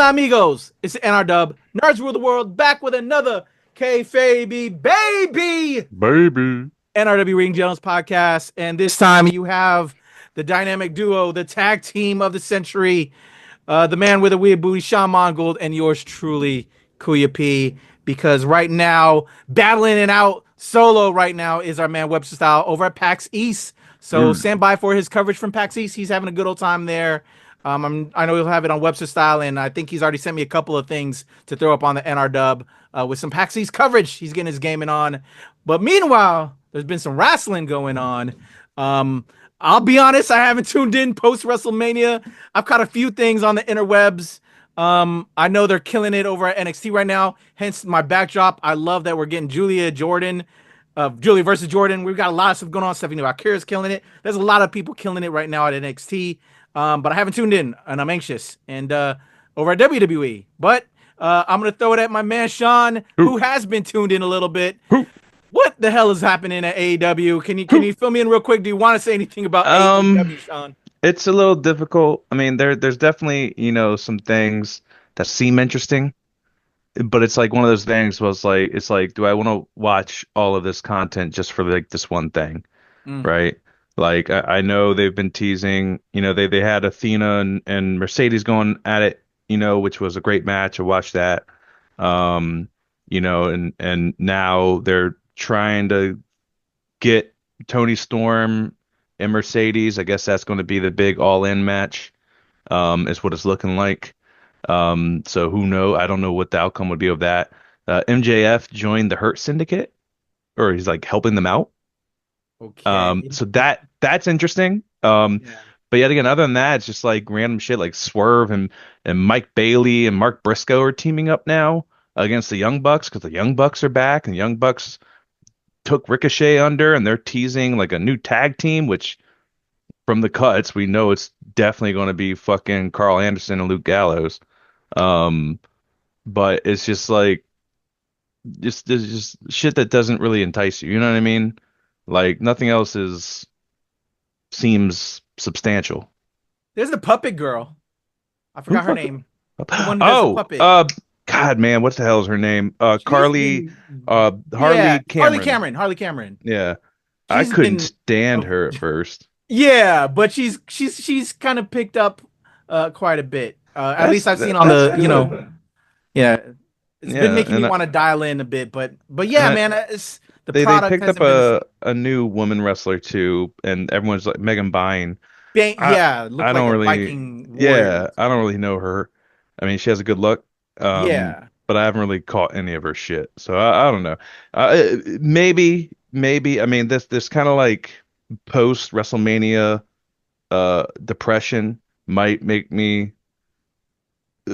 Hola amigos, it's NRW Nerds Rule the World back with another KayFabeyBaby Baby. NRW Ring Generals podcast, and this time you have the dynamic duo, the tag team of the century, the man with a weird booty, Sean Mongold, and yours truly, Kuya P. Because right now, battling it out solo right now is our man Webster Style over at PAX East. So Mm. stand by for his coverage from PAX East. He's having a good old time there. I know he'll have it on Webster Style, and I think he's already sent me a couple of things to throw up on the NRW with some PAX East coverage. He's getting his gaming on. But meanwhile, there's been some wrestling going on. I'll be honest, I haven't tuned in post WrestleMania. I've caught a few things on the interwebs. I know they're killing it over at NXT right now. Hence my backdrop. I love that we're getting Julia versus Jordan. We've got a lot of stuff going on. Stephanie Valkyria's killing it. There's a lot of people killing it right now at NXT. But I haven't tuned in, and I'm anxious. And over at WWE, but I'm gonna throw it at my man Sean, who has been tuned in a little bit. What the hell is happening at AEW? Can you fill me in real quick? Do you want to say anything about AEW, Sean? It's a little difficult. I mean, there's definitely, some things that seem interesting, but it's like one of those things was like it's like, do I want to watch all of this content just for like this one thing, Mm. right? Like I know they've been teasing, they had Athena and Mercedes going at it, which was a great match. I watched that. And now they're trying to get Tony Storm and Mercedes. I guess that's going to be the big all-in match, is what it's looking like. So who knows? I don't know what the outcome would be of that. MJF joined the Hurt Syndicate, or he's like helping them out. Okay. So that's interesting. Yeah. But yet again, other than that, it's just like random shit like Swerve and Mike Bailey and Mark Briscoe are teaming up now against the Young Bucks because the Young Bucks are back and the Young Bucks took Ricochet under and they're teasing like a new tag team, which from the cuts we know it's definitely going to be fucking Carl Anderson and Luke Gallows. Um, but it's just like there's just shit that doesn't really entice you. You know what I mean? Like nothing else is seems substantial. There's the puppet girl. I Who forgot her fucking? name. The one who does the Oh, puppet. God, man, what the hell is her name? She's Carly, been, yeah, Harley Harley Cameron. Cameron. Harley Cameron. Yeah, I She's couldn't been, stand oh, her at first. yeah, but she's kind of picked up quite a bit. At least I've seen on That's the, good. yeah, it's been Yeah, making me want to dial in a bit, but and yeah, man, it's the they product picked up hasn't been the a new woman wrestler too, and everyone's like Megan Bine. same. I Yeah, look I like don't a really, Viking warrior. yeah, I don't really know her. I mean, she has a good look, Yeah, but I haven't really caught any of her shit, so I don't know. Maybe. I mean, this kind of like post WrestleMania depression might make me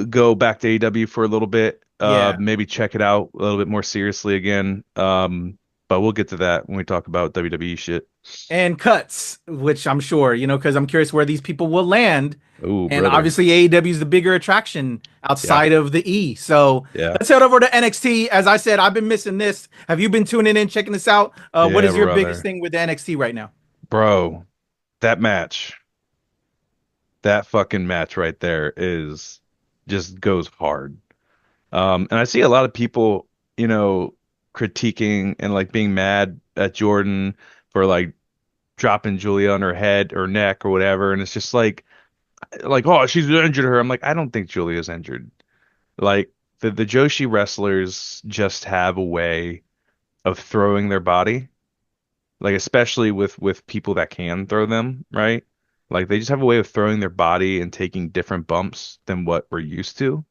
go back to AEW for a little bit. yeah. Maybe check it out a little bit more seriously again. But we'll get to that when we talk about WWE shit. And cuts, which I'm sure, because I'm curious where these people will land. Oh, And brother. obviously, AEW is the bigger attraction Yeah. outside of the E. So Yeah. let's head over to NXT. As I said, I've been missing this. Have you been tuning in, checking this out? What Yeah, is your biggest brother. thing with NXT right now? Bro, that match, that fucking match right there is just goes hard. And I see a lot of people, critiquing and like being mad at Jordan for like dropping Julia on her head or neck or whatever. And it's just like, oh, she's injured her. I'm like, I don't think Julia's injured. Like the Joshi wrestlers just have a way of throwing their body, like especially with people that can throw them, right? Like they just have a way of throwing their body and taking different bumps than what we're used to.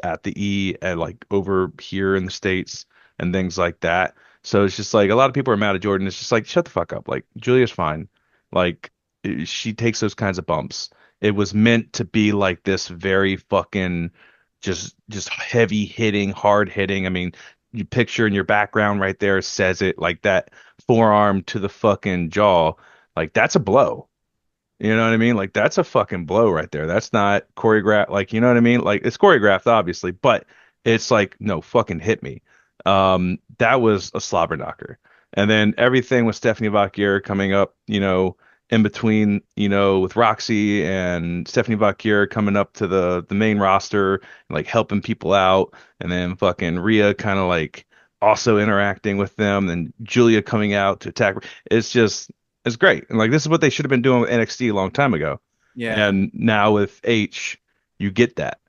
At the E and like over here in the States and things like that. So it's just like a lot of people are mad at Jordan. It's just like shut the fuck up. Like Julia's fine. Like she takes those kinds of bumps. It was meant to be like this very fucking just heavy hitting, hard hitting. I mean, you picture in your background right there says it like that forearm to the fucking jaw. Like that's a blow. You know what I mean? Like that's a fucking blow right there. That's not choreographed. Like, you know what I mean? Like it's choreographed, obviously, but it's like, no, fucking hit me. That was a slobber knocker. And then everything with Stephanie Valkyrie coming up, in between, with Roxy and Stephanie Vaquer coming up to the main roster, like helping people out, and then fucking Rhea kind of like also interacting with them, and Julia coming out to attack. It's great. And like this is what they should have been doing with NXT a long time ago. Yeah. And now with H, you get that.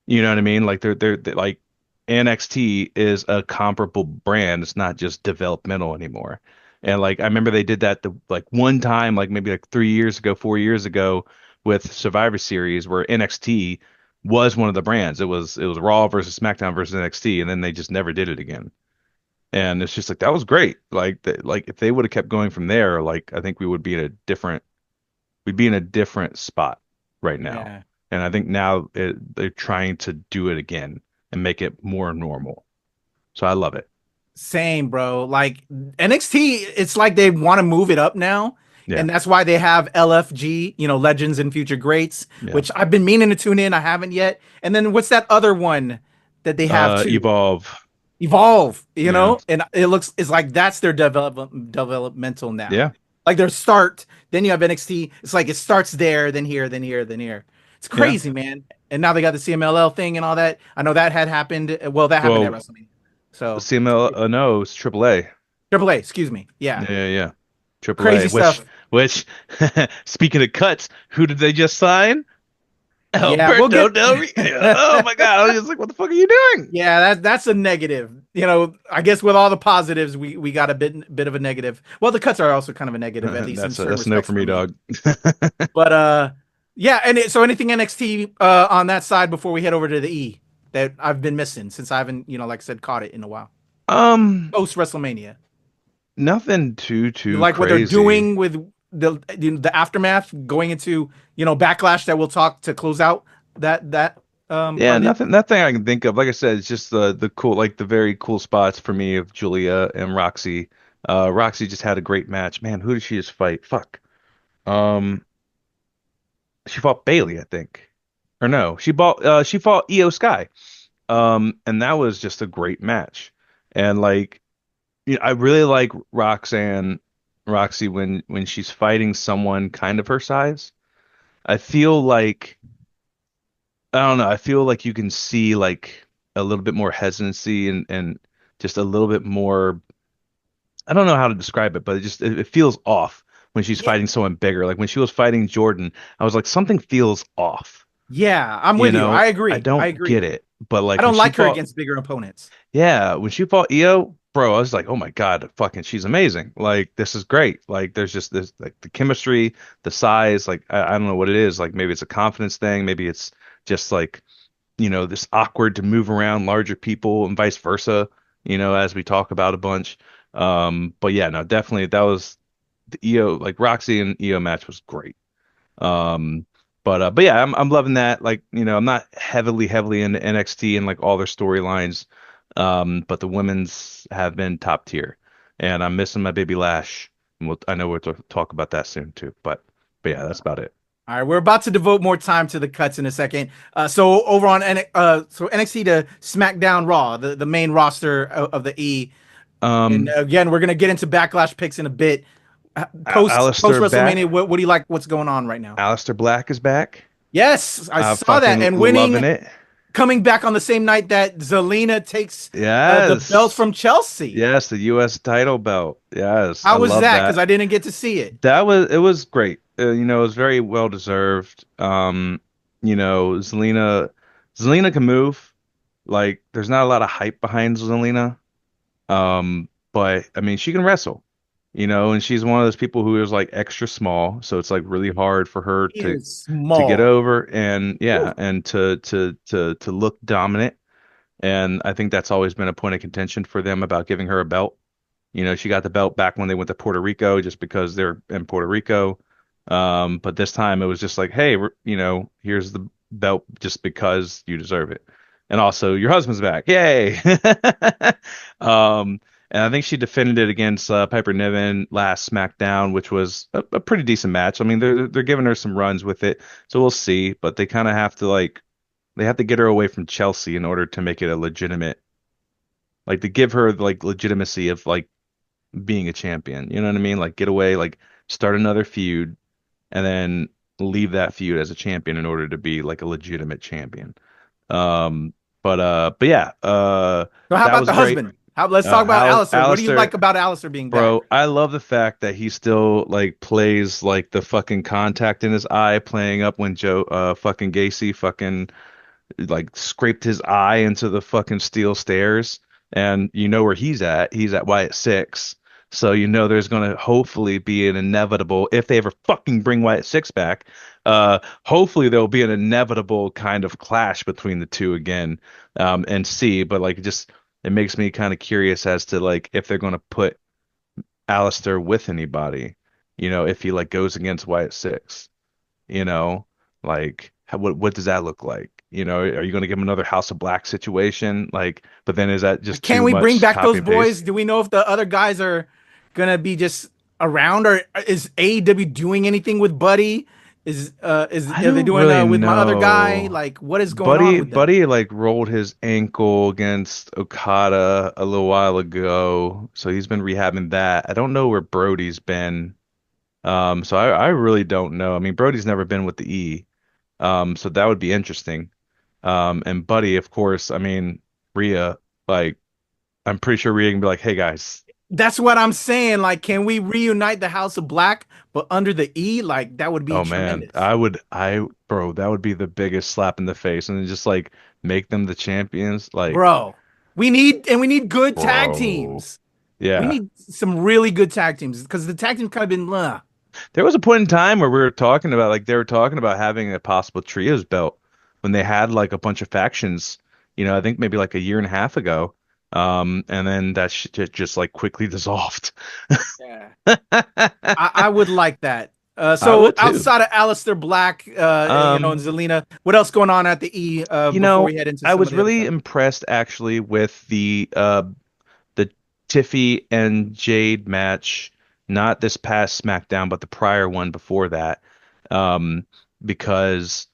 You know what I mean? Like they're like NXT is a comparable brand. It's not just developmental anymore. And like I remember they did that like one time, like maybe like 3 years ago, 4 years ago, with Survivor Series, where NXT was one of the brands. It was Raw versus SmackDown versus NXT, and then they just never did it again. And it's just like that was great. Like if they would have kept going from there, like I think we'd be in a different spot right now. Yeah. And I think now they're trying to do it again and make it more normal. So I love it. Same, bro. Like NXT, it's like they want to move it up now. Yeah. And that's why they have LFG, Legends and Future Greats, Yeah. which I've been meaning to tune in. I haven't yet. And then what's that other one that they have too? Evolve. Evolve, Yeah. and it's like that's their developmental now. Yeah. Like their start, then you have NXT. It's like it starts there, then here, then here, then here. It's Yeah. crazy, man. And now they got the CMLL thing and all that. I know that had happened. Well, that happened at Well, WrestleMania. So CML, no, it's AAA. Triple A, excuse me. Yeah, Yeah, yeah, yeah. AAA. crazy stuff. Which, speaking of cuts, who did they just sign? Yeah, we'll Alberto get. Del Rio. Oh my God. I was just like, what the fuck are you doing? Yeah, that's a negative. I guess with all the positives, we got a bit of a negative. Well, the cuts are also kind of a negative, at least in certain That's a no respects for me, dog. But yeah, and so anything NXT on that side before we head over to the E that I've been missing since I haven't, like I said, caught it in a while. Um, Post WrestleMania. Nothing You too like what they're crazy. doing with the aftermath going into, Backlash that we'll talk to close out that Yeah, run in. nothing I can think of. Like I said, it's just the cool, like the very cool spots for me of Julia and Roxy. Roxy just had a great match. Man, who did she just fight? Fuck. Um, she fought Bailey, I think. Or no, she fought Io Sky. And that was just a great match. And like, I really like Roxy when she's fighting someone kind of her size. I feel like I don't know. I feel like you can see like a little bit more hesitancy and just a little bit more. I don't know how to describe it, but it feels off when she's Yeah, fighting someone bigger. Like when she was fighting Jordan, I was like something feels off. yeah, I'm You with you. I know, I agree. I don't get agree. it. But I like when don't she like her fought, against bigger opponents. yeah, when she fought Io, bro, I was like, oh my God, fucking, she's amazing. Like this is great. Like there's just this like the chemistry, the size. Like I don't know what it is. Like maybe it's a confidence thing. Maybe it's just like this awkward to move around larger people and vice versa, as we talk about a bunch. But yeah, no, definitely that was the EO, like Roxy and EO match was great. Um, but yeah, I'm loving that. Like, I'm not heavily into NXT and like all their storylines. But the women's have been top tier, and I'm missing my baby Lash. And I know we'll talk about that soon too. But yeah, that's about it. All right, we're about to devote more time to the cuts in a second. So over on so NXT to SmackDown Raw, the main roster of the E, and Um, again, we're gonna get into Backlash picks in a bit. Post Alistair WrestleMania, back. what do you like? What's going on right now? Alistair Black is back. Yes, I I'm saw that, fucking and loving winning, it. coming back on the same night that Zelina takes the belt Yes. from Chelsea. Yes, the U.S. title belt. Yes, I How was love that? Because that. I didn't get to see it. It was great. It was very well deserved. Zelina can move. Like, there's not a lot of hype behind Zelina. But I mean, she can wrestle. And she's one of those people who is like extra small, so it's like really hard for her He to is get small. over and yeah, Woo. and to look dominant. And I think that's always been a point of contention for them about giving her a belt. She got the belt back when they went to Puerto Rico just because they're in Puerto Rico. But this time it was just like, hey, here's the belt just because you deserve it. And also your husband's back. Yay. Um, and I think she defended it against Piper Niven last SmackDown, which was a pretty decent match. I mean, they're giving her some runs with it, so we'll see. But they kind of have to they have to get her away from Chelsea in order to make it a legitimate, like to give her like legitimacy of like being a champion. You know what I mean? Like get away, like start another feud, and then leave that feud as a champion in order to be like a legitimate champion. Um, but yeah, So how that about was the great. husband? Let's talk about Alistair. What do you like Alistair, about Alistair being back? bro, I love the fact that he still like plays like the fucking contact in his eye, playing up when Joe fucking Gacy fucking like scraped his eye into the fucking steel stairs, and you know where he's at. He's at Wyatt Six. So you know there's gonna hopefully be an inevitable if they ever fucking bring Wyatt Six back. Hopefully there'll be an inevitable kind of clash between the two again, and see. But like it makes me kind of curious as to like if they're gonna put Alistair with anybody, if he like goes against Wyatt Six, you know, like what does that look like? Are you going to give him another House of Black situation? Like, but then is that just Can too we bring much back copy those and paste? boys? Do we know if the other guys are gonna be just around, or is AEW doing anything with Buddy? Is I are they don't doing really with my other guy? know. Like, what is going on Buddy, with them? Buddy, like rolled his ankle against Okada a little while ago, so he's been rehabbing that. I don't know where Brody's been. So I really don't know. I mean, Brody's never been with the E, so that would be interesting. And Buddy, of course, I mean, Rhea, like, I'm pretty sure Rhea can be like, hey guys, That's what I'm saying. Like, can we reunite the House of Black, but under the E? Like, that would be oh man, tremendous, bro, that would be the biggest slap in the face, and then just like make them the champions, like, bro. We need good tag bro, teams. We yeah. need some really good tag teams because the tag teams kind of been, There was a point in time where we were talking about like they were talking about having a possible trios belt when they had like a bunch of factions, I think maybe like a year and a half ago. And then that shit just like quickly dissolved. yeah. I would like that. I So would too. outside of Alistair Black, and Um, Zelina, what else going on at the E before we head into I some of was the other really stuff? impressed actually with the Tiffy and Jade match, not this past SmackDown, but the prior one before that. Um, because,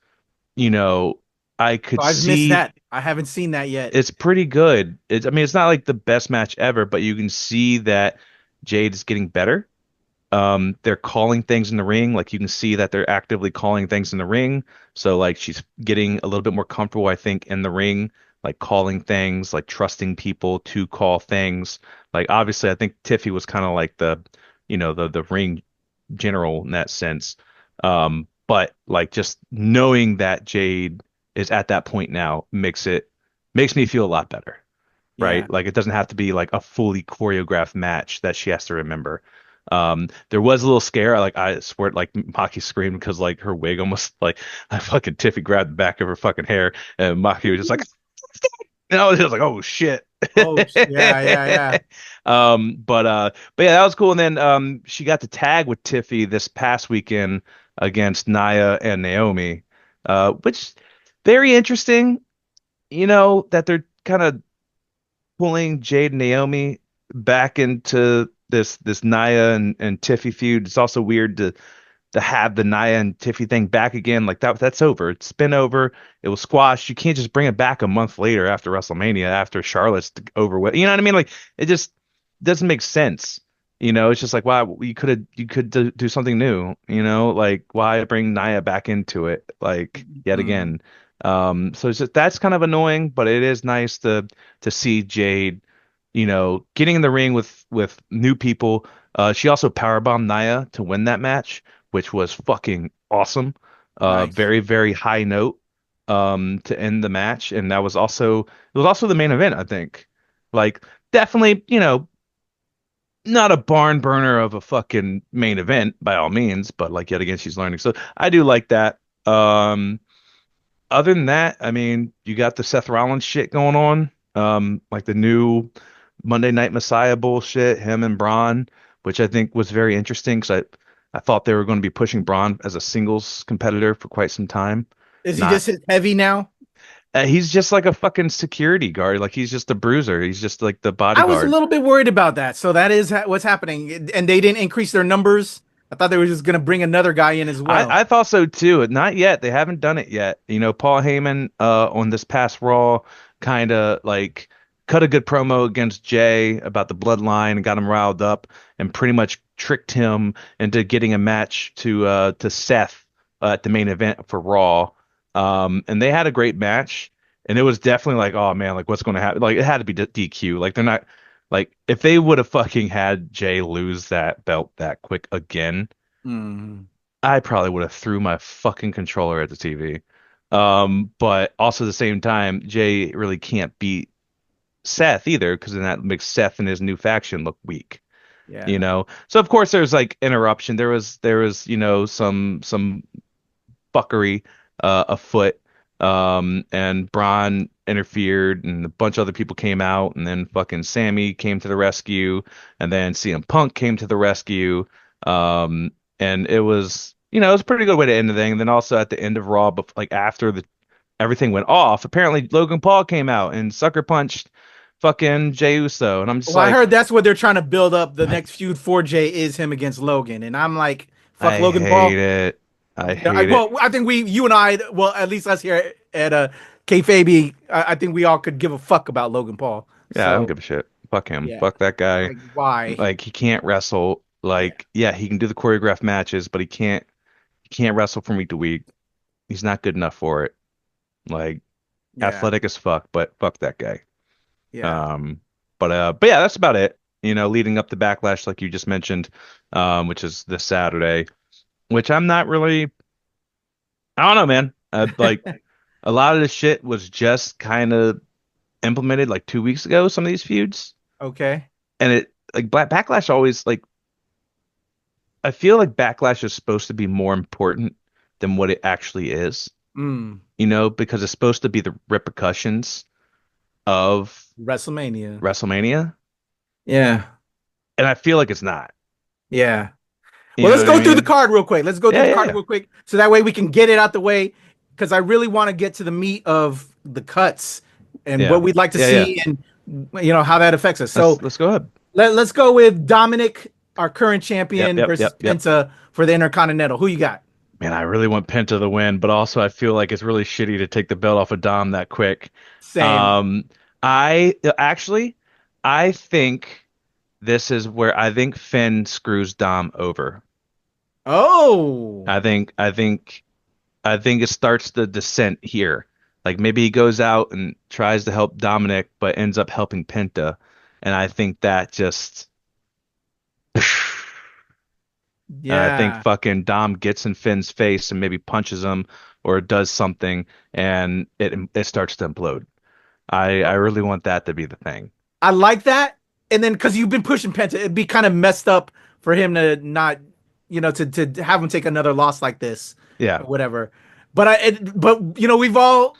you know, I So could I've missed see that. I haven't seen that yet. it's pretty good. I mean, it's not like the best match ever, but you can see that Jade is getting better. They're calling things in the ring. Like you can see that they're actively calling things in the ring. So like she's getting a little bit more comfortable, I think, in the ring, like calling things, like trusting people to call things. Like obviously, I think Tiffy was kind of like the ring general in that sense. But like just knowing that Jade is at that point now makes me feel a lot better, Yeah. right? Like it doesn't have to be like a fully choreographed match that she has to remember. There was a little scare. Like I swear, like Maki screamed because like her wig almost like I fucking Tiffy grabbed the back of her fucking hair, and Maki was just like, and I was just like, oh shit. Oh, yeah, yeah, yeah. But yeah, that was cool. And then she got to tag with Tiffy this past weekend against Nia and Naomi, which very interesting. That they're kind of pulling Jade and Naomi back into this Nia and Tiffy feud. It's also weird to have the Nia and Tiffy thing back again. Like that's over. It's been over. It was squashed. You can't just bring it back a month later after WrestleMania after Charlotte's over with. You know what I mean? Like it just doesn't make sense. It's just like wow, you could do something new. Like why bring Nia back into it like yet Mhm. again. So it's just that's kind of annoying, but it is nice to see Jade, getting in the ring with new people. She also powerbombed Nia to win that match, which was fucking awesome. Nice. Very, very high note to end the match, and it was also the main event, I think. Like definitely, not a barn burner of a fucking main event by all means, but like yet again, she's learning. So I do like that. Other than that, I mean, you got the Seth Rollins shit going on, like the new Monday Night Messiah bullshit, him and Braun, which I think was very interesting because I thought they were going to be pushing Braun as a singles competitor for quite some time. Is he Not, just hit heavy now? he's just like a fucking security guard, like he's just a bruiser. He's just like the I was a bodyguard. little bit worried about that. So that is what's happening, and they didn't increase their numbers. I thought they were just gonna bring another guy in as well. I thought so too. Not yet. They haven't done it yet. Paul Heyman on this past Raw kind of like cut a good promo against Jay about the bloodline and got him riled up and pretty much tricked him into getting a match to Seth at the main event for Raw. And they had a great match, and it was definitely like, oh man, like what's going to happen? Like it had to be DQ. Like they're not like if they would have fucking had Jay lose that belt that quick again, Mm. I probably would have threw my fucking controller at the TV. But also at the same time, Jay really can't beat Seth either, because then that makes Seth and his new faction look weak. You Yeah. know, so of course there's like interruption. There was some fuckery afoot. And Braun interfered, and a bunch of other people came out, and then fucking Sammy came to the rescue, and then CM Punk came to the rescue. And it was a pretty good way to end the thing. And then also at the end of Raw, but like after the everything went off, apparently Logan Paul came out and sucker punched fucking Jey Uso, and I'm just Well, I like, heard that's what they're trying to build up. The next feud for Jay is him against Logan, and I'm like, fuck I Logan hate Paul. it. I Yeah, hate it. well, I think you and I, well, at least us here at KayFaby, I think we all could give a fuck about Logan Paul. Yeah, I don't So give a shit. Fuck him. yeah, Fuck that guy. like why? Like he can't wrestle. Yeah, Like, yeah, he can do the choreographed matches, but he can't wrestle from week to week. He's not good enough for it. Like yeah, athletic as fuck, but fuck that guy. yeah. Um but yeah, that's about it. Leading up to Backlash like you just mentioned, which is this Saturday, which I'm not really I don't know, man. Like a lot of this shit was just kind of implemented like 2 weeks ago, some of these feuds. Okay. And it like Backlash always like I feel like Backlash is supposed to be more important than what it actually is, Mm. because it's supposed to be the repercussions of WrestleMania. WrestleMania, Yeah, and I feel like it's not. yeah. You Well, know let's what I go through the mean? card real quick. Let's go through Yeah, the yeah, card yeah. real quick, so that way we can get it out the way. Because I really want to get to the meat of the cuts and Yeah. what we'd like to Yeah, yeah. see, and how that affects us. Let's So let's go ahead. let's go with Dominic, our current Yep, champion, yep, versus yep, yep. Penta for the Intercontinental. Who you got? Man, I really want Penta to win, but also I feel like it's really shitty to take the belt off of Dom that quick. Same. Um, I think this is where I think Finn screws Dom over. Oh, I think it starts the descent here. Like maybe he goes out and tries to help Dominic, but ends up helping Penta, and I think that just. And I think yeah. fucking Dom gets in Finn's face and maybe punches him or does something, and it starts to implode. I really want that to be the thing. I like that. And then because you've been pushing Penta, it'd be kind of messed up for him to not, to have him take another loss like this Yeah, or whatever. But we've all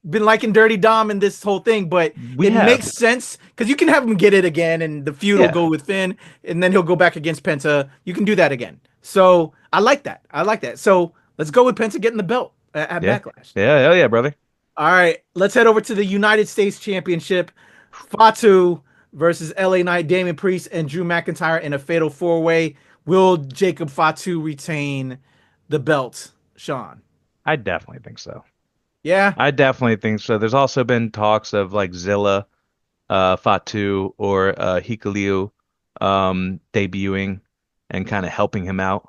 been liking Dirty Dom in this whole thing, but we it makes have. sense because you can have him get it again, and the feud will Yeah, go with Finn, and then he'll go back against Penta. You can do that again. So I like that. I like that. So let's go with Penta getting the belt at yeah, Backlash. yeah, hell yeah, brother. All right, let's head over to the United States Championship. Fatu versus LA Knight, Damian Priest, and Drew McIntyre in a fatal four-way. Will Jacob Fatu retain the belt, Sean? I definitely think so. Yeah, I definitely think so. There's also been talks of like Zilla, Fatu, or Hikuleo debuting and kind of helping him out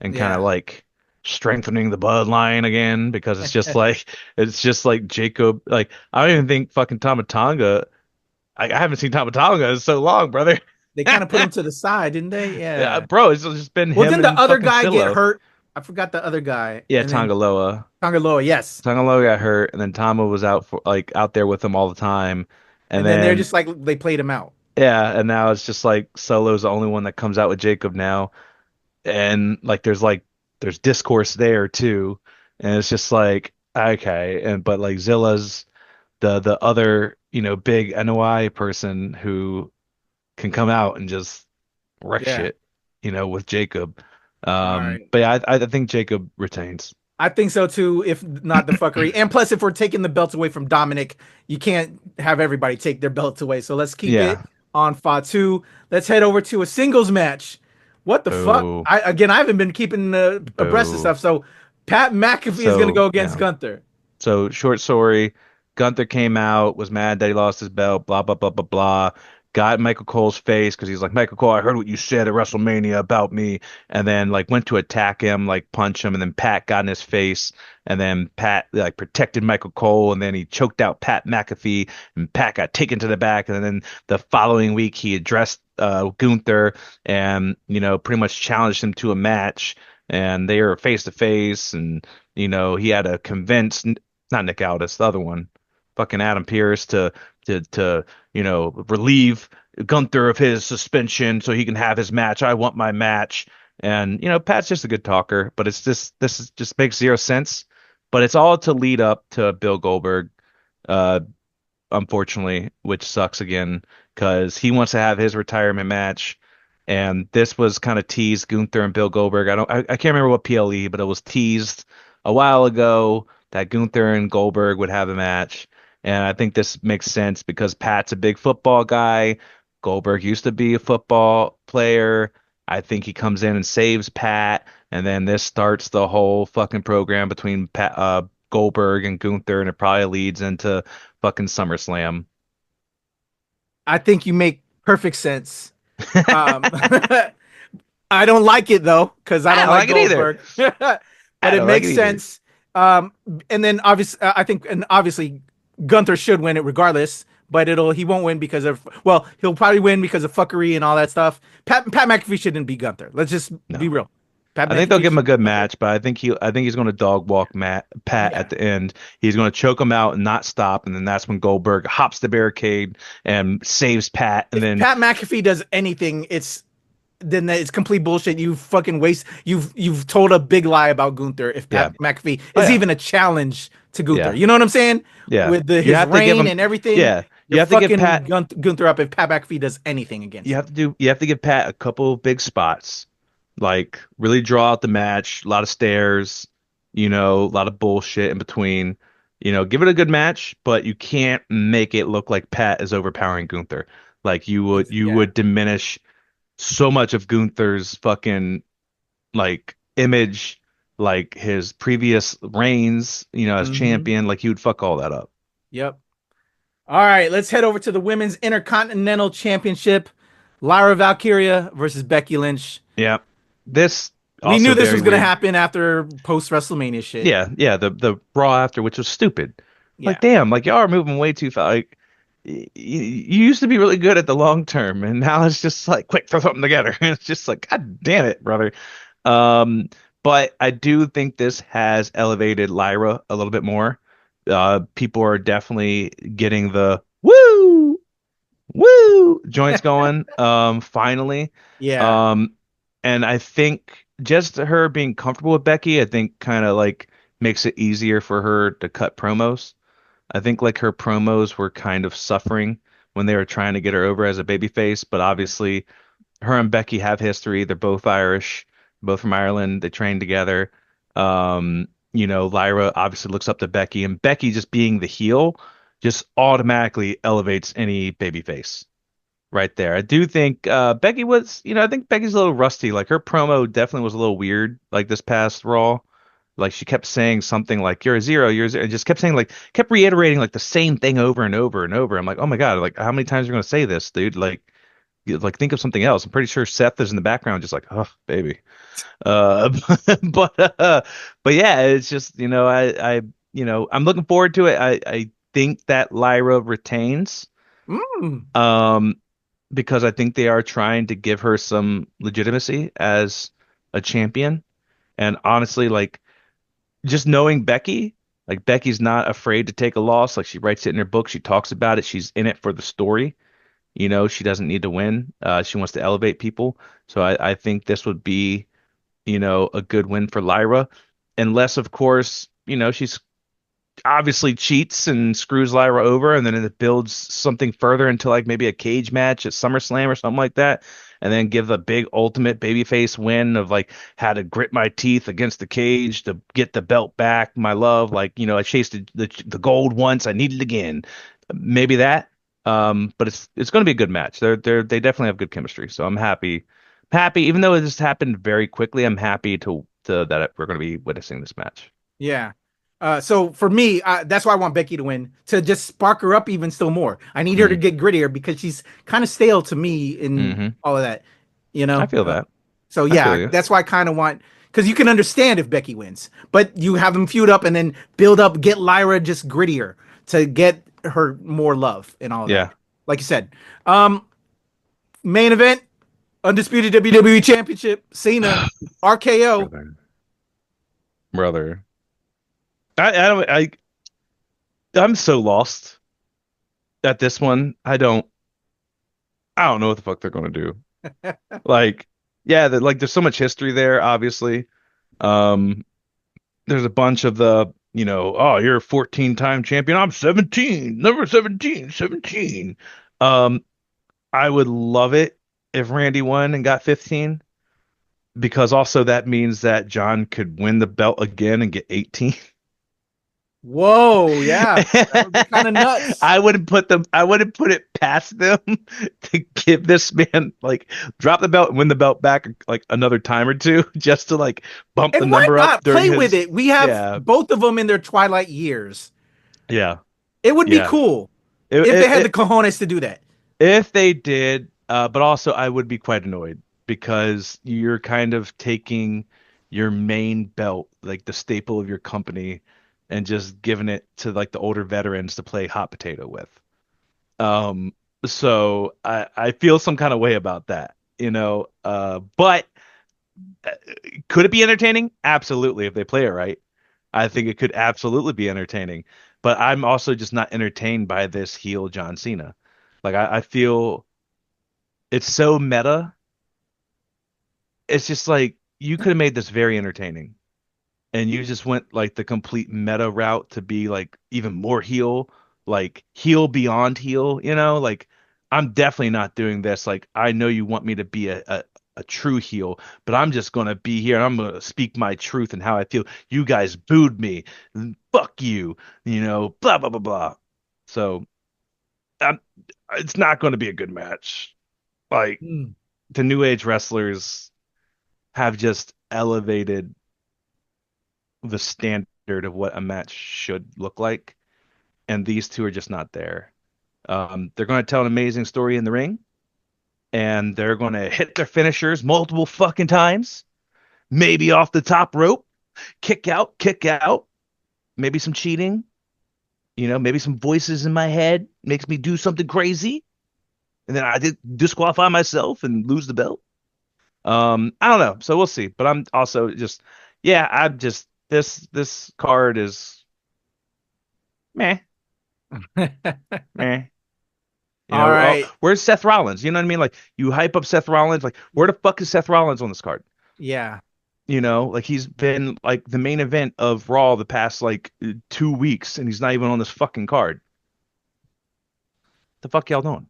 and kind of yeah. like strengthening the bloodline again because it's just like Jacob. Like I don't even think fucking Tamatanga. I haven't seen Tamatanga in so long, brother. They kind of put him to the side, didn't they? Yeah, Yeah. bro, it's just been Well, him didn't the and other fucking guy get Silo. hurt? I forgot the other guy. Yeah, And then Tangaloa. Tongaloa, yes. Tangaloa got hurt, and then Tama was out there with him all the time, and And then they're then just like they played him out. yeah, and now it's just like Solo's the only one that comes out with Jacob now, and there's discourse there too, and it's just like okay, and but like Zilla's the other big NOI person who can come out and just wreck Yeah. shit, with Jacob. All right. But yeah, I think Jacob retains. I think so too, if not the fuckery. And plus, if we're taking the belts away from Dominic, you can't have everybody take their belts away. So let's keep it Yeah. on Fatu. Let's head over to a singles match. What the fuck? Boo. I haven't been keeping abreast of Boo. stuff. So Pat McAfee is going to So go against yeah. Gunther. So short story. Gunther came out, was mad that he lost his belt, blah, blah, blah, blah, blah. Got in Michael Cole's face because he's like, Michael Cole, I heard what you said at WrestleMania about me. And then like went to attack him, like punch him, and then Pat got in his face. And then Pat like protected Michael Cole, and then he choked out Pat McAfee, and Pat got taken to the back. And then the following week he addressed Gunther and, pretty much challenged him to a match. And they were face to face, and he had to convince not Nick Aldis, the other one, fucking Adam Pearce to relieve Gunther of his suspension so he can have his match. I want my match. And Pat's just a good talker, but just makes zero sense. But it's all to lead up to Bill Goldberg, uh, unfortunately, which sucks again because he wants to have his retirement match. And this was kind of teased, Gunther and Bill Goldberg. I can't remember what PLE, but it was teased a while ago that Gunther and Goldberg would have a match. And I think this makes sense because Pat's a big football guy. Goldberg used to be a football player. I think he comes in and saves Pat, and then this starts the whole fucking program between Goldberg and Gunther, and it probably leads into fucking SummerSlam. I think you make perfect sense. Um, I don't like it though because I I don't don't like like it either. Goldberg, but I it don't like makes it either. sense. And then obviously Gunther should win it regardless, but he won't win because of he'll probably win because of fuckery and all that stuff. Pat McAfee shouldn't be Gunther. Let's just be No. real. Pat I think they'll McAfee give him a should be good Gunther. match, but I think he's going to dog walk Pat Yeah. at the end. He's going to choke him out and not stop, and then that's when Goldberg hops the barricade and saves Pat, and If then Pat McAfee does anything, it's complete bullshit. You fucking waste. You've told a big lie about Gunther. If yeah, Pat McAfee oh is yeah, even a challenge to Gunther, yeah, you know what I'm saying? yeah. With You his have to give reign him, and everything, yeah, you're you have to give fucking Pat, Gunther up if Pat McAfee does anything you against have him. to do, you have to give Pat a couple of big spots, like really draw out the match, a lot of stairs, a lot of bullshit in between. Give it a good match, but you can't make it look like Pat is overpowering Gunther. Like you Yeah. would diminish so much of Gunther's fucking like image, like his previous reigns, as Hmm. champion, like he would fuck all that up. Yep. All right, let's head over to the Women's Intercontinental Championship. Lyra Valkyria versus Becky Lynch. Yeah. This We also knew this very was gonna weird. happen after post WrestleMania shit. Yeah, yeah, the Raw after, which was stupid. Like, Yeah. damn, like y'all are moving way too fast. Like, you used to be really good at the long term, and now it's just like, quick, throw something together. It's just like, God damn it, brother. Um, but I do think this has elevated Lyra a little bit more. People are definitely getting the woo joints going. Finally. Yeah. Um, and I think just her being comfortable with Becky, I think kind of like makes it easier for her to cut promos. I think like her promos were kind of suffering when they were trying to get her over as a babyface, but obviously her and Becky have history. They're both Irish, both from Ireland. They trained together. Lyra obviously looks up to Becky, and Becky just being the heel just automatically elevates any babyface right there. I do think Becky was, I think Becky's a little rusty. Like her promo definitely was a little weird, like this past Raw. Like she kept saying something like "You're a zero, you're a zero," and just kept saying kept reiterating like the same thing over and over and over. I'm like, oh my God, like how many times are you gonna say this, dude? Like think of something else. I'm pretty sure Seth is in the background, just like, oh baby. Uh, but but yeah, it's just I'm looking forward to it. I think that Lyra retains. Mm. Um, because I think they are trying to give her some legitimacy as a champion. And honestly, like just knowing Becky, like Becky's not afraid to take a loss. Like she writes it in her book, she talks about it, she's in it for the story. She doesn't need to win. She wants to elevate people. So I think this would be, a good win for Lyra. Unless, of course, she's obviously cheats and screws Lyra over, and then it builds something further into like maybe a cage match at SummerSlam or something like that, and then give a big ultimate babyface win of like how to grit my teeth against the cage to get the belt back, my love. Like, I chased the gold once, I need it again. Maybe that. But it's going to be a good match. They definitely have good chemistry, so I'm happy. Happy, even though it just happened very quickly. I'm happy to that we're going to be witnessing this match. Yeah. So for me, that's why I want Becky to win, to just spark her up even still more. I need her to Mm, get grittier because she's kind of stale to me in hmm. all of that, you I know. feel that. So I feel yeah, you. that's why I kind of want, because you can understand if Becky wins, but you have them feud up and then build up, get Lyra just grittier to get her more love and all of that. Yeah. Like you said, um, main event, undisputed WWE Championship, Cena, RKO. Brother. Brother. I don't I'm so lost at this one. I don't know what the fuck they're gonna do. Like, yeah, like there's so much history there, obviously. Um, there's a bunch of oh, you're a 14-time champion. I'm 17, number 17, 17. Um, I would love it if Randy won and got 15, because also that means that John could win the belt again and get 18. Whoa, yeah, that would be kind of nuts. I wouldn't put it past them to give this man like drop the belt and win the belt back like another time or two just to like bump the And why number up not during play with his it? We have yeah, both of them in their twilight years. yeah, It would be yeah. cool It, if they it, had the it, cojones to do that. if they did, but also I would be quite annoyed because you're kind of taking your main belt, like the staple of your company, and just giving it to like the older veterans to play hot potato with. Um, so I feel some kind of way about that, you know. But uh, could it be entertaining? Absolutely, if they play it right. I think it could absolutely be entertaining. But I'm also just not entertained by this heel John Cena. Like I feel it's so meta. It's just like you could have made this very entertaining, and you just went like the complete meta route to be like even more heel, like heel beyond heel, like I'm definitely not doing this. Like I know you want me to be a true heel, but I'm just gonna be here and I'm gonna speak my truth and how I feel. You guys booed me. Fuck you, blah blah blah blah. So um, it's not gonna be a good match. Like Hmm. the new age wrestlers have just elevated the standard of what a match should look like, and these two are just not there. They're going to tell an amazing story in the ring, and they're going to hit their finishers multiple fucking times, maybe off the top rope, kick out, maybe some cheating, maybe some voices in my head makes me do something crazy, and then I did disqualify myself and lose the belt. I don't know, so we'll see. But I'm also just, yeah, I'm just this card is meh, meh. All Oh, right. where's Seth Rollins? You know what I mean? Like you hype up Seth Rollins. Like where the fuck is Seth Rollins on this card? Yeah. Like he's been like the main event of Raw the past like 2 weeks, and he's not even on this fucking card. The fuck y'all doing?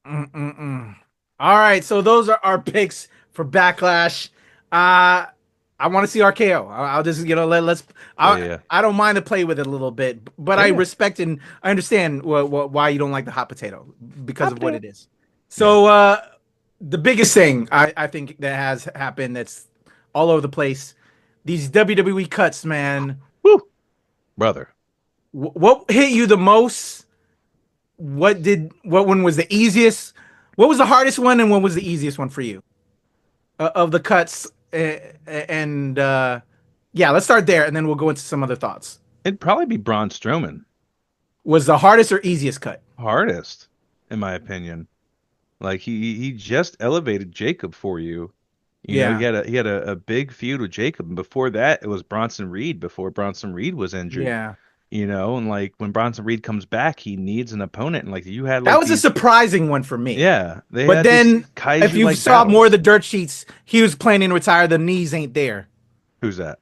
Mm-mm-mm. All right. So those are our picks for Backlash. Uh, I want to see RKO. I'll just let's. Yeah, yeah, yeah, I don't mind to play with it a little bit, but yeah, I yeah. respect and I understand why you don't like the hot potato because Hot of what potato. it is. Yeah. So the biggest thing I think that has happened that's all over the place, these WWE cuts, man. Woo, brother. What hit you the most? What one was the easiest? What was the hardest one, and what was the easiest one for you of the cuts? And yeah, let's start there, and then we'll go into some other thoughts. It'd probably be Braun Strowman, Was the hardest or easiest cut? hardest, in my opinion. Like he just elevated Jacob for you. He Yeah, had a big feud with Jacob, and before that, it was Bronson Reed before Bronson Reed was injured. yeah. And like when Bronson Reed comes back, he needs an opponent, and like you had That like was a these, surprising one for me. yeah, they But had these then, if kaiju you like saw more of the battles. dirt sheets, he was planning to retire. The knees ain't there. Who's that?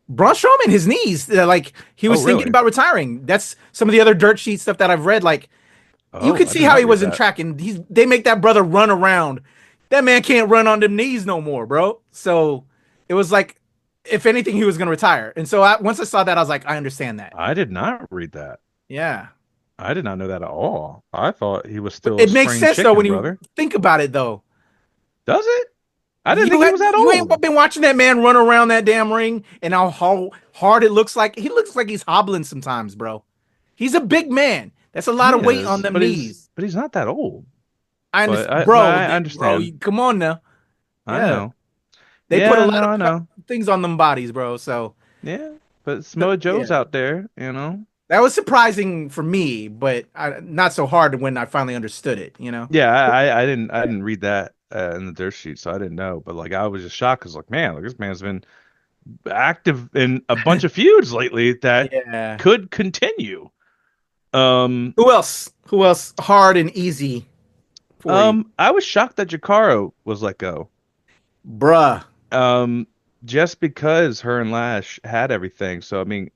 Braun Strowman, his knees, like he Oh, was thinking really? about retiring. That's some of the other dirt sheet stuff that I've read. Like you Oh, could I see did how not he read wasn't that. tracking. They make that brother run around. That man can't run on them knees no more, bro. So it was like, if anything, he was gonna retire. And so once I saw that, I was like, I understand that. I did not read that. Yeah, I did not know that at all. I thought he was but still a it makes spring sense though when chicken, you brother. think about it, though. Does it? I didn't think he was that You ain't old. been watching that man run around that damn ring and how hard it looks like. He looks like he's hobbling sometimes, bro. He's a big man. That's a lot He of weight on is, them knees. but he's not that old. I But understand, but bro. I Bro, understand. come on now. I Yeah, know. they put a Yeah, lot no, of I know. things on them bodies, bro. So Yeah, but Samoa Joe's yeah, out there, you know. that was surprising for me, but not so hard when I finally understood it. Yeah, I didn't read that in the dirt sheet, so I didn't know. But like I was just shocked because like man, like this man's been active in a bunch of feuds lately that Yeah. could continue. Um, Who else? Who else? Hard and easy for you, I was shocked that Jakaro was let go. bruh. Um, just because her and Lash had everything. So I mean,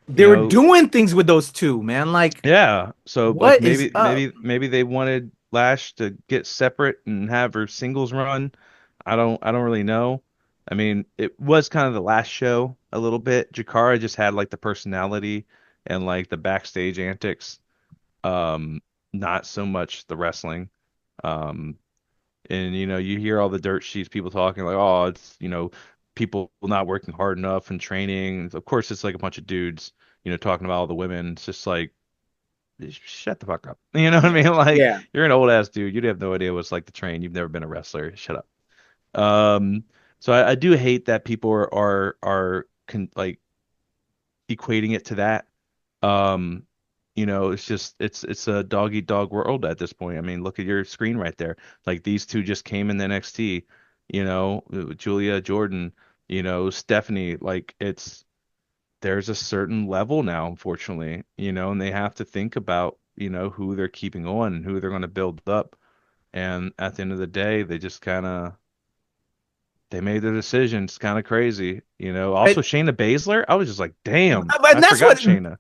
They you were know, doing things with those two, man. Like, yeah. So like what is up? maybe they wanted Lash to get separate and have her singles run. I don't really know. I mean, it was kind of the last show a little bit. Jakara just had like the personality and like the backstage antics. Um, not so much the wrestling. Um, and you know, you hear all the dirt sheets, people talking like, oh, it's people not working hard enough and training. Of course, it's like a bunch of dudes, talking about all the women. It's just like, shut the fuck up. You know what I mean? Like, Yeah. you're an old ass dude. You have no idea what it's like to train. You've never been a wrestler. Shut up. Um, so I do hate that people like equating it to that. Um, it's just it's a dog eat dog world at this point. I mean, look at your screen right there. Like these two just came in the NXT, Julia Jordan, Stephanie. Like there's a certain level now, unfortunately, and they have to think about, who they're keeping on and who they're going to build up. And at the end of the day, they just kind of they made their decision. It's kind of crazy, Also, But, Shayna Baszler, I was just like, damn, but I that's forgot what Shayna.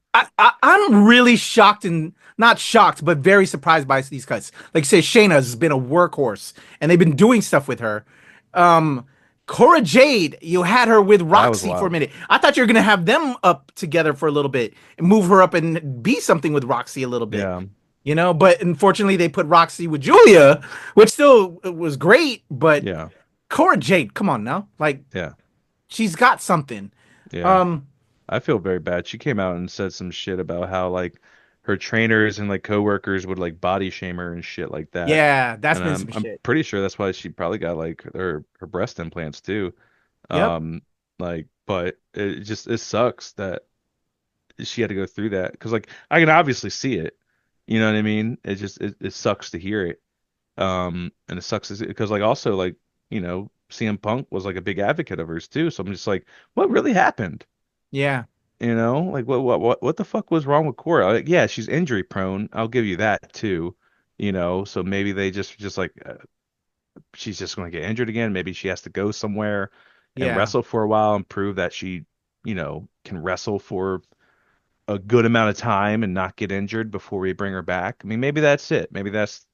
I'm really shocked and not shocked, but very surprised by these cuts. Like you say, Shayna's been a workhorse, and they've been doing stuff with her. Um, Cora Jade, you had her with That was Roxy for a wild. minute. I thought you were gonna have them up together for a little bit and move her up and be something with Roxy a little bit. Yeah, But unfortunately they put Roxy with Julia, which still was great, but yeah, Cora Jade, come on now. Like yeah, she's got something. yeah. Um, I feel very bad. She came out and said some shit about how like her trainers and like coworkers would like body shame her and shit like that. yeah, that's And been some I'm shit. pretty sure that's why she probably got like her breast implants too. Yep. Like, but it sucks that she had to go through that because like I can obviously see it. You know what I mean? It sucks to hear it. And it sucks because like also like CM Punk was like a big advocate of hers too. So I'm just like, what really happened? Yeah. Like what the fuck was wrong with Cora? Like, yeah, she's injury prone. I'll give you that too. So maybe they just like she's just going to get injured again. Maybe she has to go somewhere and Yeah. wrestle for a while and prove that she, can wrestle for a good amount of time and not get injured before we bring her back. I mean, maybe that's it. Maybe that's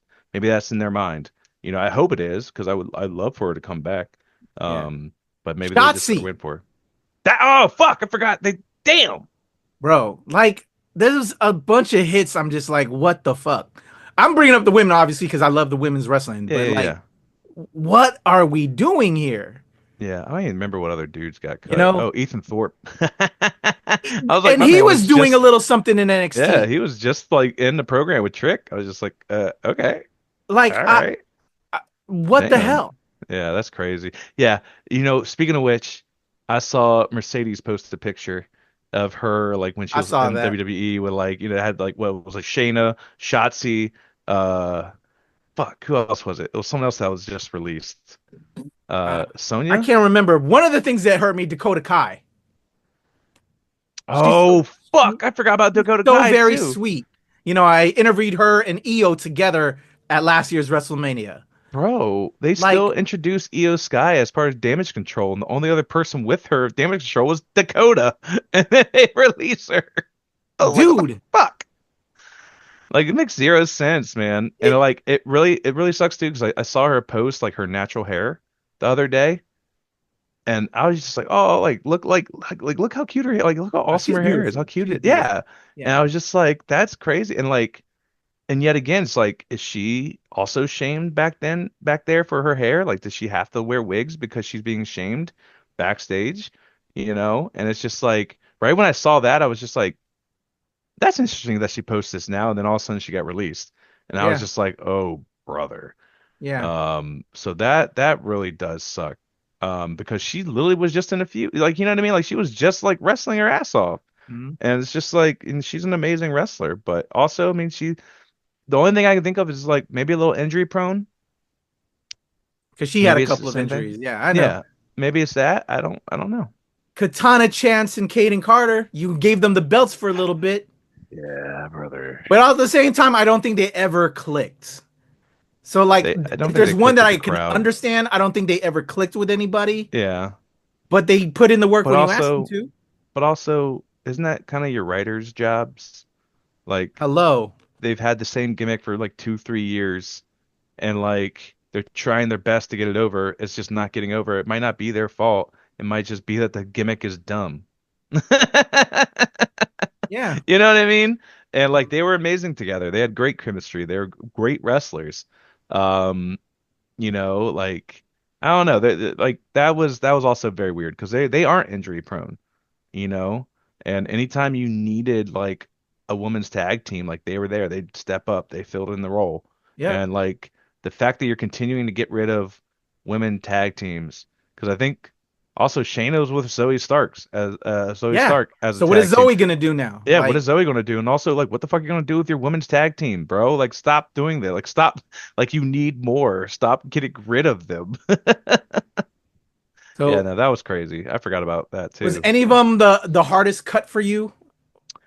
in their mind. I hope it is because I'd love for her to come back. Yeah. Um, but maybe they just Shotzi, went for her. That oh fuck, I forgot. They damn. bro. Like, there's a bunch of hits. I'm just like, what the fuck? I'm bringing up the women, obviously, because I love the women's wrestling, Yeah, but yeah, like, yeah. what are we doing here? Yeah, I don't even remember what other dudes got You cut. know? Oh, Ethan Thorpe. I was like, And my he man was was doing a just little something in yeah, NXT. he was just like in the program with Trick. I was just like, okay, Like, all right. what the Damn. hell? Yeah, that's crazy. Yeah, speaking of which, I saw Mercedes post a picture of her like when she I was saw in that. WWE with like, had like what was like Shayna, Shotzi, uh fuck, who else was it? It was someone else that was just released. Uh, I Sonya? can't remember. One of the things that hurt me, Dakota Kai. She's Oh, fuck, I forgot about Dakota so Kai very too. sweet. I interviewed her and Io together at last year's WrestleMania. Bro, they still Like, introduced Io Sky as part of Damage Control, and the only other person with her of Damage Control was Dakota, and then they release her. I was like, what the dude, fuck? Like, it makes zero sense, man. And it, like, it really sucks too, because I saw her post like her natural hair the other day, and I was just like, oh, like look how cute her hair, like look how awesome she's her hair is, how beautiful. cute She's it, beautiful. yeah. And Yeah, I was just like, that's crazy, and like. and yet again, it's like, is she also shamed back there for her hair? Like, does she have to wear wigs because she's being shamed backstage? And it's just like, right when I saw that, I was just like, that's interesting that she posts this now, and then all of a sudden she got released, and I was Yeah, just like, oh brother. yeah. So that really does suck. Because she literally was just in a few, like, you know what I mean? Like, she was just like wrestling her ass off, Mhm. and it's just like, and she's an amazing wrestler, but also, I mean, the only thing I can think of is like maybe a little injury prone. Because she had a Maybe it's the couple of same thing. injuries. Yeah, I know. Yeah, maybe it's that. I don't know. Katana Chance and Caden Carter, you gave them the belts for a little bit, Yeah, brother. but at the same time, I don't think they ever clicked. So, like, I don't if think there's they one clicked that with I the can crowd. understand, I don't think they ever clicked with anybody, Yeah, but they put in the work but when you asked them also, to. isn't that kind of your writers' jobs? Like, Hello. they've had the same gimmick for like 2, 3 years, and like they're trying their best to get it over. It's just not getting over. It might not be their fault. It might just be that the gimmick is dumb. Yeah. You know what I mean? And like they were amazing together. They had great chemistry. They were great wrestlers. Um, like I don't know. Like that was also very weird because they aren't injury prone, you know? And anytime you needed like a women's tag team, like they were there, they'd step up, they filled in the role. Yep. And like the fact that you're continuing to get rid of women tag teams, because I think also Shayna was with Zoe Yeah. Stark as a So what is tag team. Zoe gonna do now? Yeah, what Like, is Zoe gonna do? And also, like, what the fuck are you gonna do with your women's tag team, bro? Like, stop doing that. Like, stop. Like, you need more. Stop getting rid of them. Yeah, so no, that was crazy. I forgot about that was too. any of them the hardest cut for you?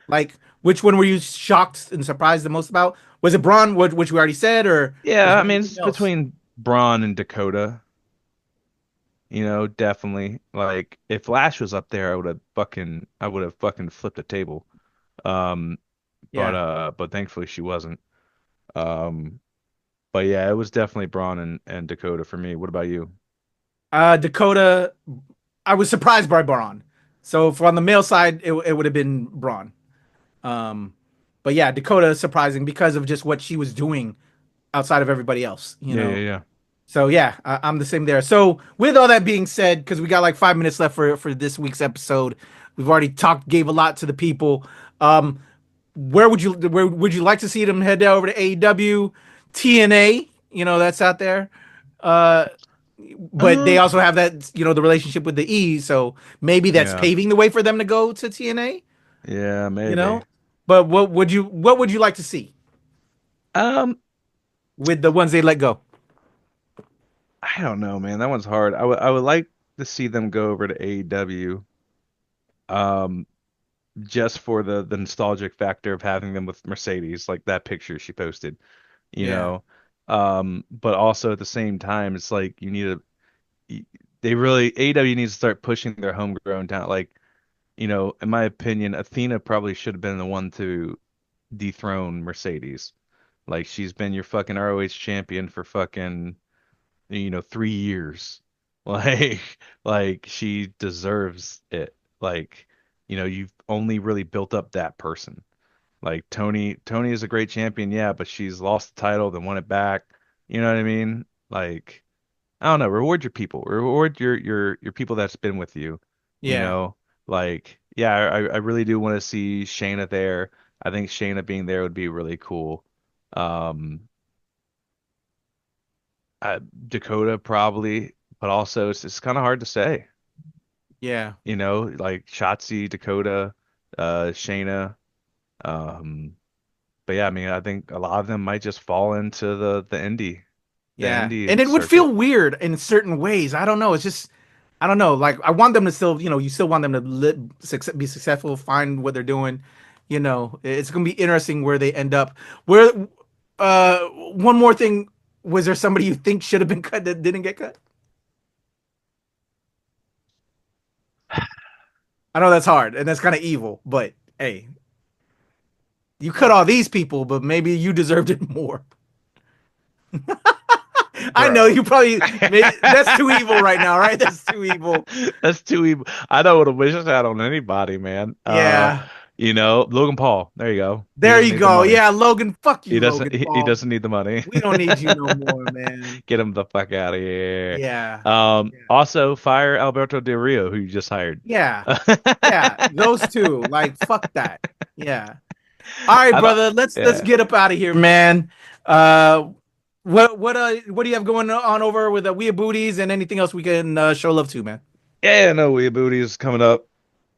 Like, which one were you shocked and surprised the most about? Was it Braun, which we already said, or was Yeah, I there mean, anything it's else? between Braun and Dakota. Definitely. Like, if Lash was up there, I would have fucking flipped a table. Um, Yeah. but thankfully she wasn't. Um, but yeah, it was definitely Braun and Dakota for me. What about you? Dakota, I was surprised by Braun. So for on the male side, it would have been Braun. Um, but yeah, Dakota is surprising because of just what she was doing outside of everybody else, you Yeah, yeah, know. yeah. So yeah, I'm the same there. So with all that being said, because we got like 5 minutes left for this week's episode, we've already talked, gave a lot to the people. Um, where would you like to see them head over to AEW, TNA? You know that's out there. Uh, but they Uh, also have that the relationship with the E, so maybe that's yeah. paving the way for them to go to TNA. Yeah, You maybe. know, but what would you like to see Um, with the ones they let go? I don't know, man. That one's hard. I would like to see them go over to AEW, um, just for the nostalgic factor of having them with Mercedes, like that picture she posted, you Yeah, know. But also at the same time, it's like they really AEW needs to start pushing their homegrown talent. Like, in my opinion, Athena probably should have been the one to dethrone Mercedes. Like she's been your fucking ROH champion for fucking 3 years. Like, like she deserves it. Like, you've only really built up that person. Like Tony is a great champion, yeah, but she's lost the title, then won it back. You know what I mean? Like, I don't know. Reward your people. Reward your people that's been with you. You yeah, know, like, yeah, I really do want to see Shayna there. I think Shayna being there would be really cool. Um, Dakota probably, but also it's kind of hard to say. yeah, Like Shotzi, Dakota, Shayna. Um, but yeah, I mean, I think a lot of them might just fall into the yeah. And indie it would feel circuit. weird in certain ways. I don't know. It's just I don't know. Like I want them to still, you still want them to be successful, find what they're doing. It's gonna be interesting where they end up. Where, one more thing, was there somebody you think should have been cut that didn't get cut? I know that's hard and that's kind of evil, but hey, you cut all these people, but maybe you deserved it more. I know Bro. you probably that's too evil right now, right? That's too evil. That's too evil. I don't want to wish that on anybody, man. Yeah. Logan Paul. There you go. He There doesn't you need the go. money. Yeah, Logan. Fuck He you, doesn't. Logan He Paul. doesn't need the money. We don't need you no more, man. Get him the fuck out of here. Yeah. Also, fire Alberto Del Rio, who you just hired. Yeah. Yeah. Those two. Like, fuck that. Yeah. All right, brother. Let's get up out of here, man. What do you have going on over with the Weird Booties and anything else we can show love to, man? Yeah, no, Weird Booties is coming up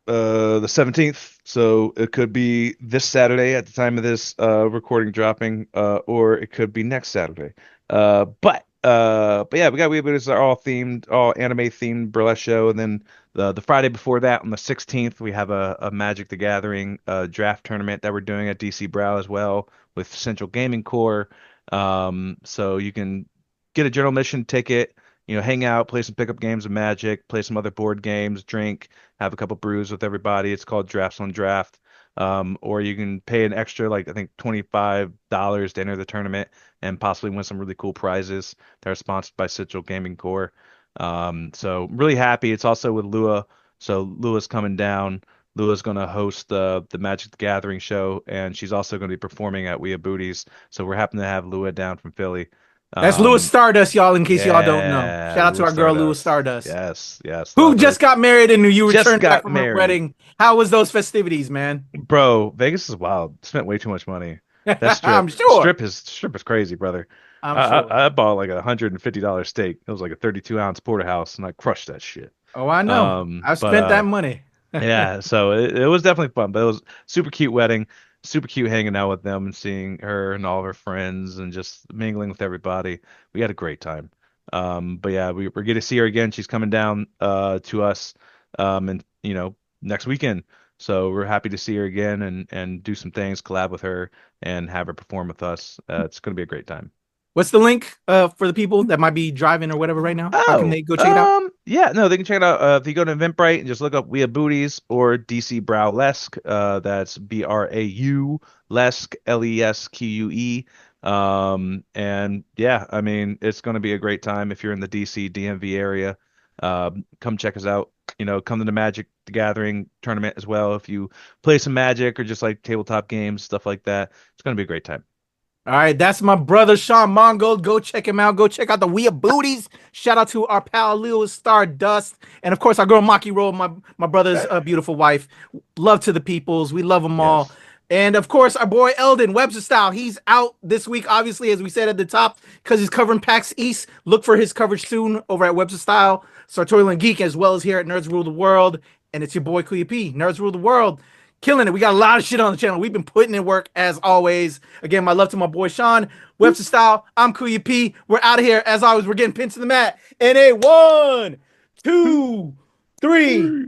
the 17th, so it could be this Saturday at the time of this recording dropping, or it could be next Saturday. But yeah, we got Weird Booties are all anime themed burlesque show, and then the Friday before that, on the 16th, we have a Magic the Gathering draft tournament that we're doing at DC Brow as well with Central Gaming Corps. So you can get a general admission ticket, hang out, play some pickup games of Magic, play some other board games, drink, have a couple brews with everybody. It's called Drafts on Draft. Or you can pay an extra, like I think $25 to enter the tournament and possibly win some really cool prizes that are sponsored by Central Gaming Corps. So really happy. It's also with Lua. So Lua's coming down. Lua's going to host the Magic the Gathering show, and she's also going to be performing at We Have Booties. So we're happy to have Lua down from Philly. That's Lewis Stardust, y'all, in case y'all don't know. Shout out to our girl, Lewis Stardust. Yes. Who just got married and you returned back from married. her wedding. How was those festivities, man? Bro, Vegas is wild. Spent way too much money. That strip, I'm sure. Strip is crazy, brother. I'm sure. I bought like a $150 steak. It was like a 32-ounce porterhouse, and I crushed that shit. Oh, I know. I've spent that money. Yeah, so it was definitely fun, but it was super cute wedding, super cute hanging out with them and seeing her and all of her friends and just mingling with everybody. We had a great time. But yeah, we're going to see her again. She's coming down to us and next weekend. So we're happy to see her again and do some things, collab with her, and have her perform with us. It's going to be a great time. What's the link for the people that might be driving or whatever right now? How can they go check it out? Yeah, no, they can check it out. If you go to Eventbrite and just look up We Have Booties or DC Brow Lesque, that's BRAU Lesque, LESQUE. And yeah, I mean, it's going to be a great time if you're in the DC DMV area. Come check us out. Come to the Magic the Gathering tournament as well. If you play some Magic or just like tabletop games, stuff like that, it's going to be a great time. All right, that's my brother Sean Mongold. Go check him out. Go check out the We Have Booties. Shout out to our pal Lewis Stardust, and of course our girl Maki Roll, my brother's beautiful wife. Love to the peoples. We love them all. And of course our boy Eldon Webster Style. He's out this week, obviously, as we said at the top, because he's covering PAX East. Look for his coverage soon over at Webster Style, Sartorial and Geek, as well as here at Nerds Rule the World. And it's your boy Kuya P, Nerds Rule the World. Killing it. We got a lot of shit on the channel. We've been putting in work as always. Again, my love to my boy Sean. Webster Style. I'm Kuya P. We're out of here. As always, we're getting pinned to the mat. In a 1, 2, 3.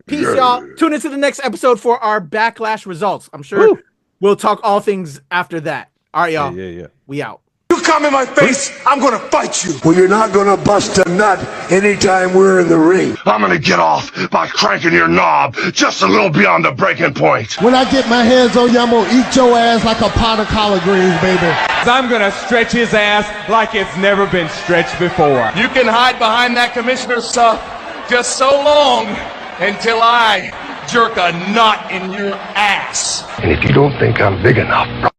Peace, y'all. Tune into the next episode for our Backlash results. I'm sure we'll talk all things after that. All right, y'all. Yeah. We out. You come in my face, I'm gonna fight you. Well, you're not gonna bust a nut anytime we're in the ring. I'm gonna get off by cranking your knob just a little beyond the breaking point. When I get my hands on you, I'm gonna eat your ass like a pot of collard greens, baby. I'm gonna stretch his ass like it's never been stretched before. You can hide behind that commissioner stuff just so long until I jerk a knot in your ass. And if you don't think I'm big enough,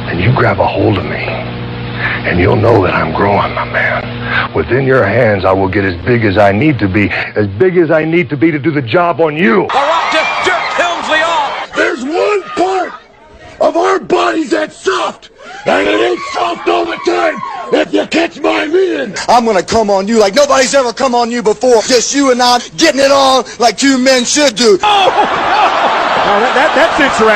then you grab a hold of me, and you'll know that I'm growing, my man. Within your hands, I will get as big as I need to be to do the job on you. All right, just jerk Helmsley off. There's one part of our bodies that's soft, and it ain't soft all the time, if you catch my meaning. I'm gonna come on you like nobody's ever come on you before. Just you and I getting it on like two men should do. Oh, no, that's interesting.